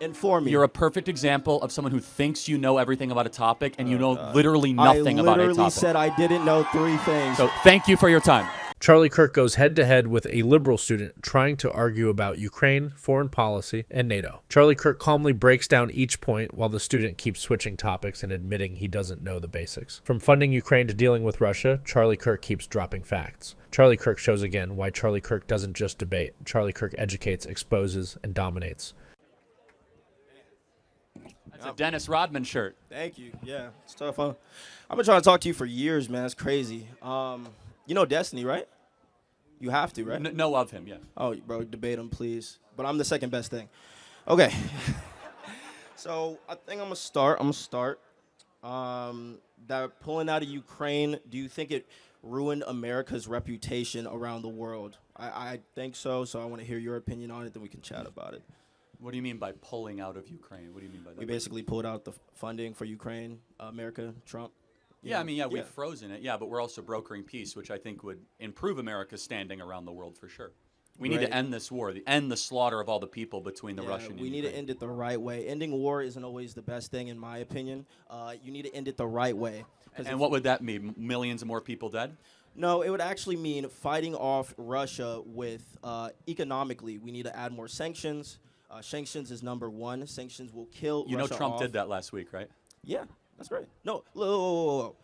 Inform me. You're a perfect example of someone who thinks you know everything about a topic and you know literally nothing about a topic. I literally said I didn't know 3 things. So thank you for your time. Charlie Kirk goes head-to-head with a liberal student trying to argue about Ukraine, foreign policy, and NATO. Charlie Kirk calmly breaks down each point while the student keeps switching topics and admitting he doesn't know the basics. From funding Ukraine to dealing with Russia, Charlie Kirk keeps dropping facts. Charlie Kirk shows again why Charlie Kirk doesn't just debate. Charlie Kirk educates, exposes, and dominates. That's a Dennis Rodman shirt. Thank you. Yeah, it's tough, huh? I've been trying to talk to you for years, man. It's crazy. You know Destiny, right? You have to, right? Know of him, yeah. Oh, bro, debate him, please. But I'm the second best thing. Okay. So I think I'm going to start. That pulling out of Ukraine, do you think it ruined America's reputation around the world? I think so I want to hear your opinion on it, then we can chat about it. What do you mean by pulling out of Ukraine? What do you mean by that? We basically pulled out the funding for Ukraine, America, Trump. Yeah, I mean, we've frozen it. Yeah, but we're also brokering peace, which I think would improve America's standing around the world for sure. We need to end this war, end the slaughter of all the people between the Russian and Ukraine. We need to end it the right way. Ending war isn't always the best thing, in my opinion. You need to end it the right way. And what would that mean? Millions of more people dead? No, it would actually mean fighting off Russia with economically. We need to add more sanctions. Sanctions is number 1. Sanctions will kill Russia. You know Trump off. did that last week, right? Yeah, that's right. No, whoa.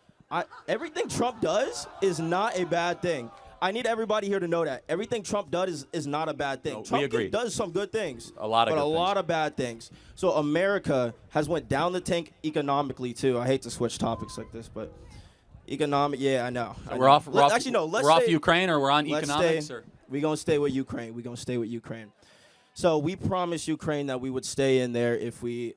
Everything Trump does is not a bad thing. I need everybody here to know that. Everything Trump does is not a bad thing. No, Trump we agree. does some good things. A lot of bad things. So America has went down the tank economically, too. I hate to switch topics like this, but economic, yeah, I know. So we're off Ukraine, or we're on economics? We're going to stay with Ukraine. So we promised Ukraine that we would stay in there if we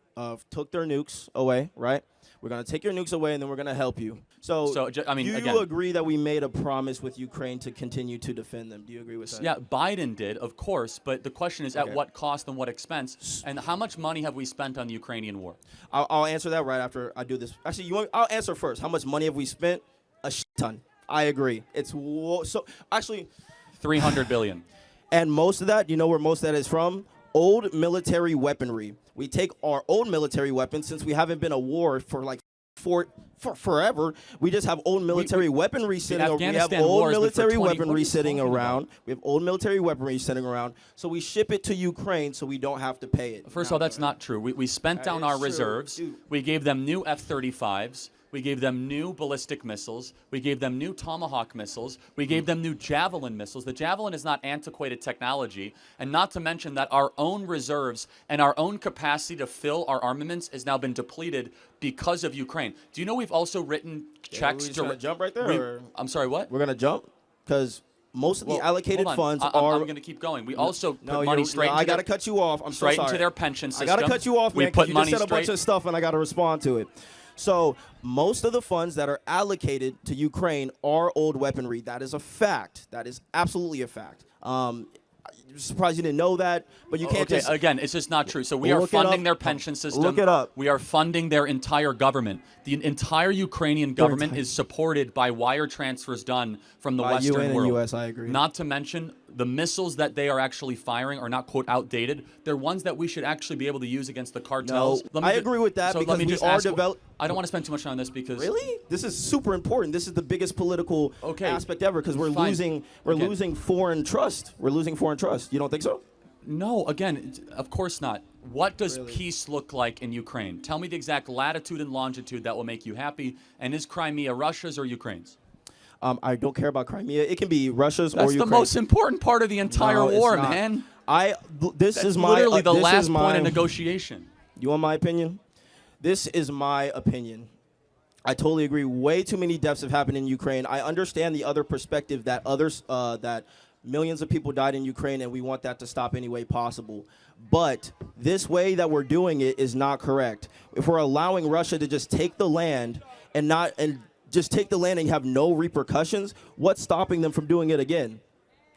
took their nukes away, right? We're going to take your nukes away, and then we're going to help you. So do you agree that we made a promise with Ukraine to continue to defend them? Do you agree with that? Yeah, Biden did, of course, but the question is at what cost and what expense, and how much money have we spent on the Ukrainian war? I'll answer that right after I do this. Actually, I'll answer first. How much money have we spent? A shit ton. I agree. Actually, $300 billion. And most of that, you know where most of that is from? Old military weaponry. We take our old military weapons, since we haven't been a war for like for forever. We just have old military weaponry sitting around. We have old military weaponry sitting around. So we ship it to Ukraine so we don't have to pay it. First of all, that's not true. We spent down our reserves. Dude. We gave them new F-35s. We gave them new ballistic missiles. We gave them new Tomahawk missiles. We gave them new Javelin missiles. The Javelin is not antiquated technology. And not to mention that our own reserves and our own capacity to fill our armaments has now been depleted because of Ukraine. Do you know we've also written checks to jump right there? I'm sorry, what? We're going to jump? Because most of the allocated funds are... I'm going to keep going. We also put money straight into I got to cut you off. I'm so sorry. Straight into their pension system. I got to cut you off, man, because you just said a bunch of stuff and I got to respond to it. So most of the funds that are allocated to Ukraine are old weaponry. That is a fact. That is absolutely a fact. I'm surprised you didn't know that, but you can't just... Again, it's just not true. So we are funding their pension system. Look it up. We are funding their entire government. The entire Ukrainian government is supported by wire transfers done from the Western UN world. And US, I agree. Not to mention the missiles that they are actually firing are not, quote, outdated. They're ones that we should actually be able to use against the cartels. No, I agree with that, because we are developing... I don't want to spend too much time on this because... Really? This is super important. This is the biggest political aspect ever, because we're losing foreign trust. We're losing foreign trust. You don't think so? No, again, of course not. What does peace look like in Ukraine? Tell me the exact latitude and longitude that will make you happy. And is Crimea Russia's or Ukraine's? I don't care about Crimea. It can be Russia's or Ukraine's. That's the most important part of the entire war, man. This is literally the last point of negotiation. You want my opinion? This is my opinion. I totally agree. Way too many deaths have happened in Ukraine. I understand the other perspective that that millions of people died in Ukraine, and we want that to stop any way possible. But this way that we're doing it is not correct. If we're allowing Russia to just take the land and just take the land and have no repercussions, what's stopping them from doing it again?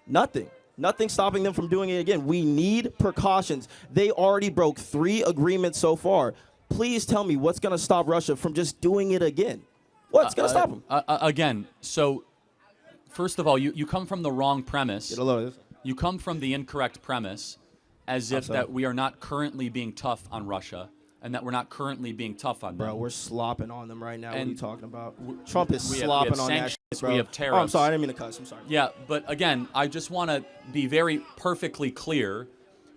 Nothing. Nothing's stopping them from doing it again. We need precautions. They already broke 3 agreements so far. Please tell me what's going to stop Russia from just doing it again. What's going to stop them? Again, so first of all, you come from the wrong premise. Get a load of this. You come from the incorrect premise. as How if so? that we are not currently being tough on Russia and that we're not currently being tough on them. Bro, we're slopping on them right now. What are you And talking about? Trump is we have slopping on that sanctions, shit, bro. we have Oh, I'm tariffs. sorry. I didn't mean to cuss. I'm sorry. Yeah, but again, I just want to be very perfectly clear,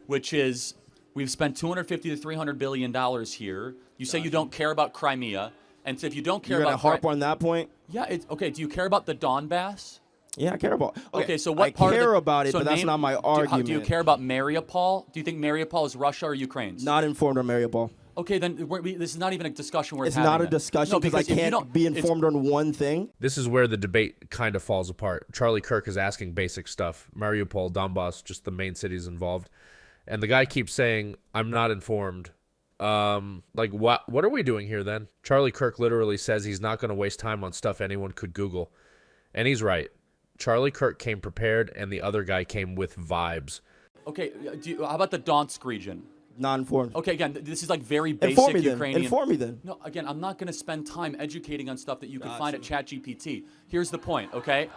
which is we've spent 250 to 300 billion dollars here. You say you don't care about Crimea, and so if you don't care You're going to about harp on that point? yeah, it's okay. Do you care about the Donbass? Yeah, I care about. Okay, so what I part care of the, about it, so but that's name- not my do- argument. Do you care about Mariupol? Do you think Mariupol is Russia or Ukraine's? Not informed on Mariupol. Okay, then this is not even a discussion worth It's having. not a then. discussion No, because I if you can't don't- be it's- informed on one thing. This is where the debate kind of falls apart. Charlie Kirk is asking basic stuff. Mariupol, Donbass, just the main cities involved. And the guy keeps saying, I'm not informed. Like, what are we doing here then? Charlie Kirk literally says he's not going to waste time on stuff anyone could Google. And he's right. Charlie Kirk came prepared, and the other guy came with vibes. Okay, how about the Donetsk region? Not informed. Okay, again, this is like very basic Inform me then. Ukrainian. Inform me then. No, again, I'm not going to spend time educating on stuff that you can find at ChatGPT. Here's the point, okay?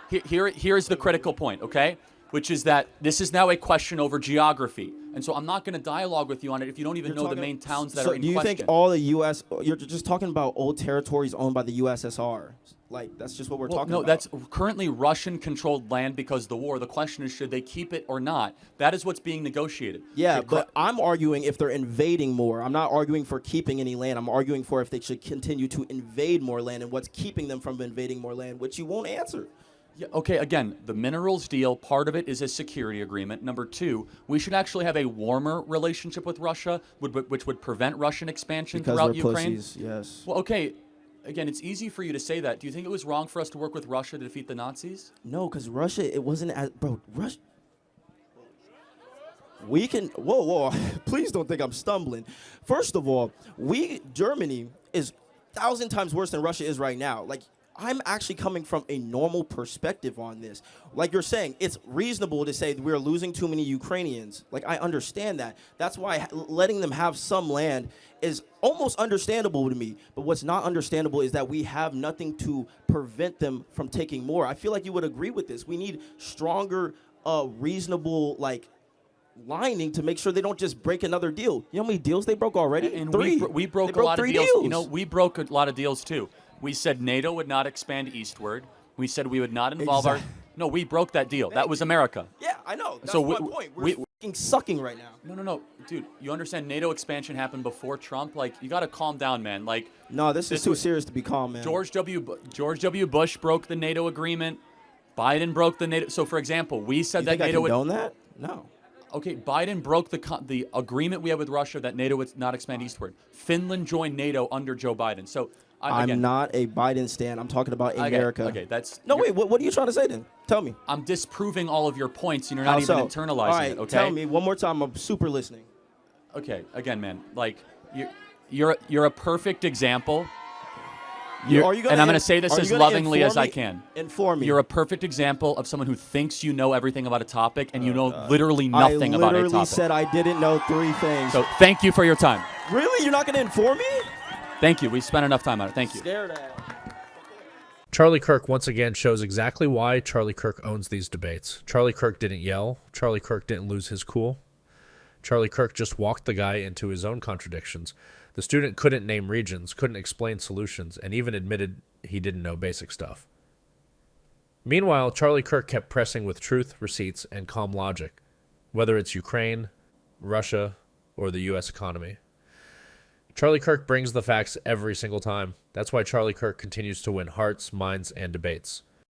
Here's the critical point, okay? Which is that this is now a question over geography. And so I'm not going to dialogue with you on it if you don't even know the main towns that so are in do you question. think all the U.S. You're just talking about old territories owned by the USSR? Like, that's just what we're talking no, about. that's currently Russian-controlled land because of the war. The question is, should they keep it or not? That is what's being negotiated. Yeah, The but I'm arguing if they're invading more. I'm not arguing for keeping any land. I'm arguing for if they should continue to invade more land and what's keeping them from invading more land, which you won't answer. Yeah, okay, again, the minerals deal, part of it is a security agreement. Number two, we should actually have a warmer relationship with Russia, which would prevent Russian expansion Because throughout we're Ukraine. pussies, yes. Well, okay, again, it's easy for you to say that. Do you think it was wrong for us to work with Russia to defeat the Nazis? No, because Russia, it wasn't as... Bro, Russia... We can... Whoa. Please don't think I'm stumbling. First of all, Germany is 1,000 times worse than Russia is right now. Like, I'm actually coming from a normal perspective on this. Like you're saying, it's reasonable to say that we're losing too many Ukrainians. Like, I understand that. That's why letting them have some land is almost understandable to me. But what's not understandable is that we have nothing to prevent them from taking more. I feel like you would agree with this. We need stronger, reasonable, like, lining to make sure they don't just break another deal. You know how many deals they broke already? And 3. we broke They a lot of 3 deals. You know, we broke a lot of deals too. We said NATO would not expand eastward. We said we would not involve our... No, we broke that deal. That was America. Yeah, I know. That's So my point. We're fucking sucking right now. No. Dude, you understand NATO expansion happened before Trump? Like, you got to calm down, man. Like, No, this is This too was- serious to be calm, man. George W. Bush broke the NATO agreement. Biden broke the NATO... So, for example, we said you that think I NATO would... condone that? No. Okay, Biden broke the agreement we had with Russia that NATO would not expand eastward. Finland joined NATO under Joe Biden. So, I'm again, not a Biden stan. I'm talking about America. Okay, that's... No, wait. What are you trying to say then? Tell me. I'm disproving all of your points, and you're not How even so? internalizing All right, it, okay? tell me one more time. I'm super listening. Okay, again, man, like, you're a perfect example. Are you gonna And I'm going to say this are you as gonna lovingly as inform I me? can. Inform me. You're a perfect example of someone who thinks you know everything about a topic, and you know literally nothing I about a literally topic. said I didn't know 3 things. So thank you for your time. Really? You're not going to inform me? Thank you. We spent enough time on it. Thank you. Scared at. Charlie Kirk once again shows exactly why Charlie Kirk owns these debates. Charlie Kirk didn't yell. Charlie Kirk didn't lose his cool. Charlie Kirk just walked the guy into his own contradictions. The student couldn't name regions, couldn't explain solutions, and even admitted he didn't know basic stuff. Meanwhile, Charlie Kirk kept pressing with truth, receipts, and calm logic, whether it's Ukraine, Russia, or the U.S. economy. Charlie Kirk brings the facts every single time. That's why Charlie Kirk continues to win hearts, minds, and debates.